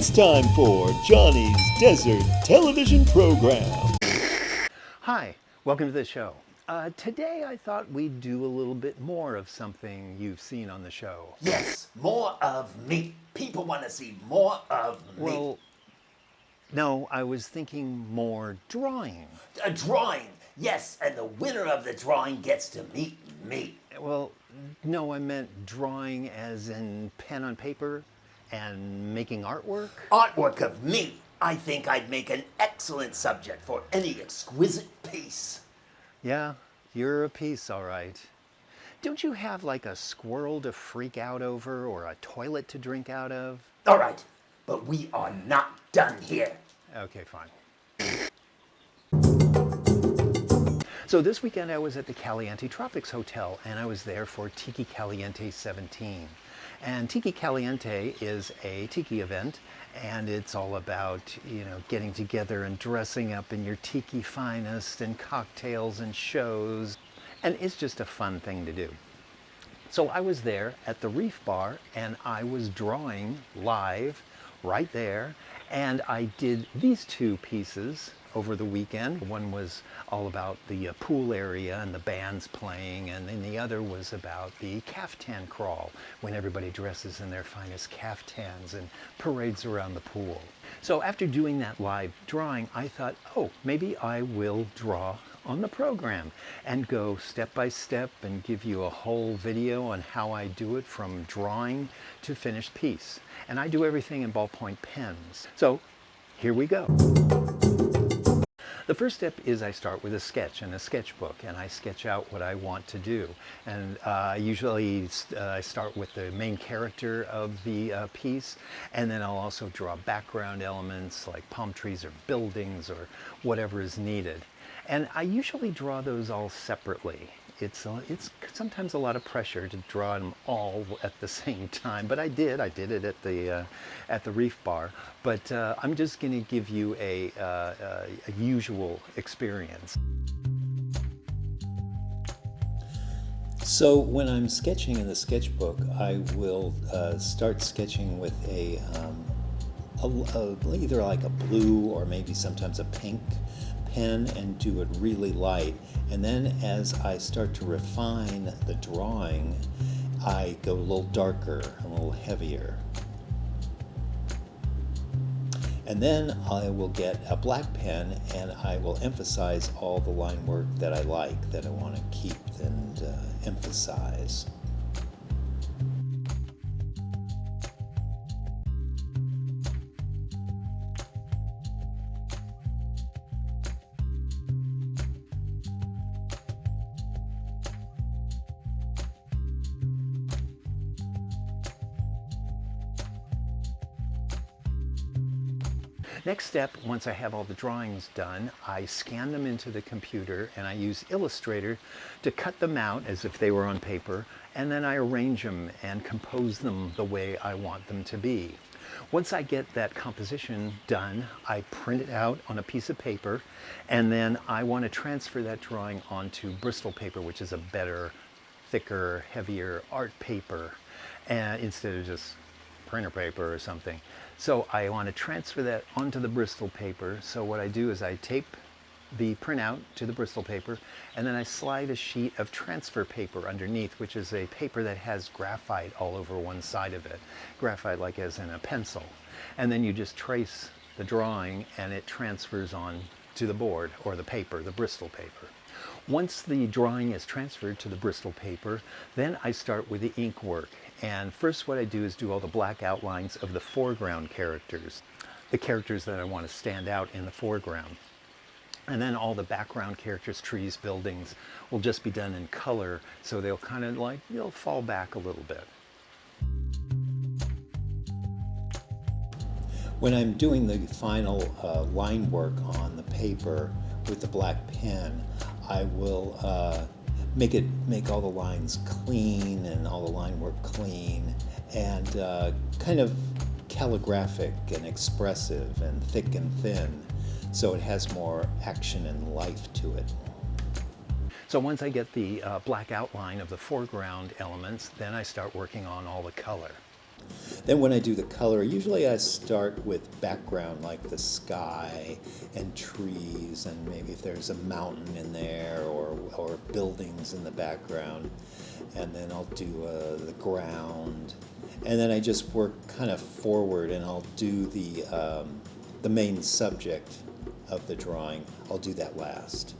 It's time for Johnny's Desert Television Program. Hi, welcome to the show. Today I thought we'd do a little bit more of something you've seen on the show. Yes, more of me. People want to see more of me. Well, no, I was thinking more drawing. A drawing, yes, and the winner of the drawing gets to meet me. Well, no, I meant drawing as in pen on paper and making artwork. Artwork of me. I think I'd make an excellent subject for any exquisite piece. Yeah, you're a piece, all right. Don't you have like a squirrel to freak out over or a toilet to drink out of? All right, but we are not done here. Okay, fine. So this weekend I was at the Caliente Tropics Hotel and I was there for Tiki Caliente 17. And Tiki Caliente is a tiki event and it's all about, getting together and dressing up in your tiki finest and cocktails and shows. And it's just a fun thing to do. So I was there at the Reef Bar and I was drawing live right there. And I did these two pieces over the weekend. One was all about the pool area and the bands playing, and then the other was about the caftan crawl, when everybody dresses in their finest caftans and parades around the pool. So after doing that live drawing, I thought, oh, maybe I will draw on the program and go step by step and give you a whole video on how I do it from drawing to finished piece. And I do everything in ballpoint pens. So here we go. The first step is I start with a sketch and a sketchbook, and I sketch out what I want to do. And usually I start with the main character of the piece, and then I'll also draw background elements like palm trees or buildings or whatever is needed. And I usually draw those all separately. It's sometimes a lot of pressure to draw them all at the same time, but I did it at the Reef Bar. But I'm just going to give you a usual experience. So when I'm sketching in the sketchbook, I will start sketching with either like a blue or maybe sometimes a pink pen and do it really light. And then as I start to refine the drawing, I go a little darker, a little heavier. And then I will get a black pen and I will emphasize all the line work that I like, that I want to keep and emphasize. Next step, once I have all the drawings done, I scan them into the computer and I use Illustrator to cut them out as if they were on paper, and then I arrange them and compose them the way I want them to be. Once I get that composition done, I print it out on a piece of paper, and then I want to transfer that drawing onto Bristol paper, which is a better, thicker, heavier art paper, and instead of just printer paper or something. So I want to transfer that onto the Bristol paper. So what I do is I tape the printout to the Bristol paper, and then I slide a sheet of transfer paper underneath, which is a paper that has graphite all over one side of it. Graphite like as in a pencil. And then you just trace the drawing and it transfers on to the board or the paper, the Bristol paper. Once the drawing is transferred to the Bristol paper, then I start with the ink work. And first what I do is do all the black outlines of the foreground characters, the characters that I want to stand out in the foreground. And then all the background characters, trees, buildings, will just be done in color, so they'll kind of they'll fall back a little bit. When I'm doing the final line work on the paper with the black pen, I will make all the lines clean and all the line work clean and kind of calligraphic and expressive and thick and thin, so it has more action and life to it. So once I get the black outline of the foreground elements, then I start working on all the color. Then when I do the color, usually I start with background like the sky and trees, and maybe if there's a mountain in there or buildings in the background. And then I'll do the ground. And then I just work kind of forward, and I'll do the main subject of the drawing. I'll do that last.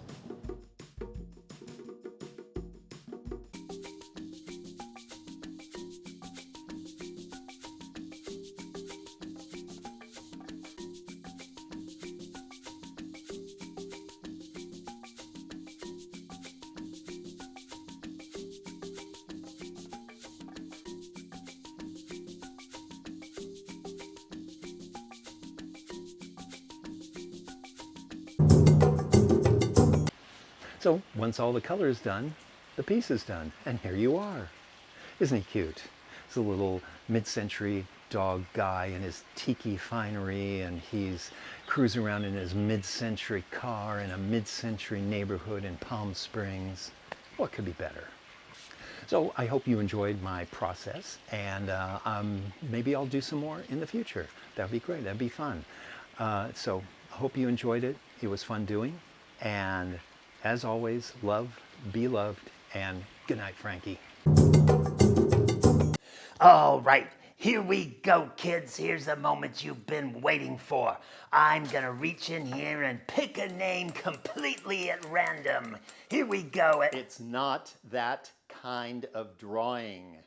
So once all the color is done, the piece is done, and here you are. Isn't he cute? He's a little mid-century dog guy in his tiki finery, and he's cruising around in his mid-century car in a mid-century neighborhood in Palm Springs. What could be better? So I hope you enjoyed my process, and maybe I'll do some more in the future. That'd be great. That'd be fun. So I hope you enjoyed it. It was fun doing, and as always, love, be loved, and good night, Frankie. All right, here we go, kids. Here's the moment you've been waiting for. I'm gonna reach in here and pick a name completely at random. Here we go. It's not that kind of drawing.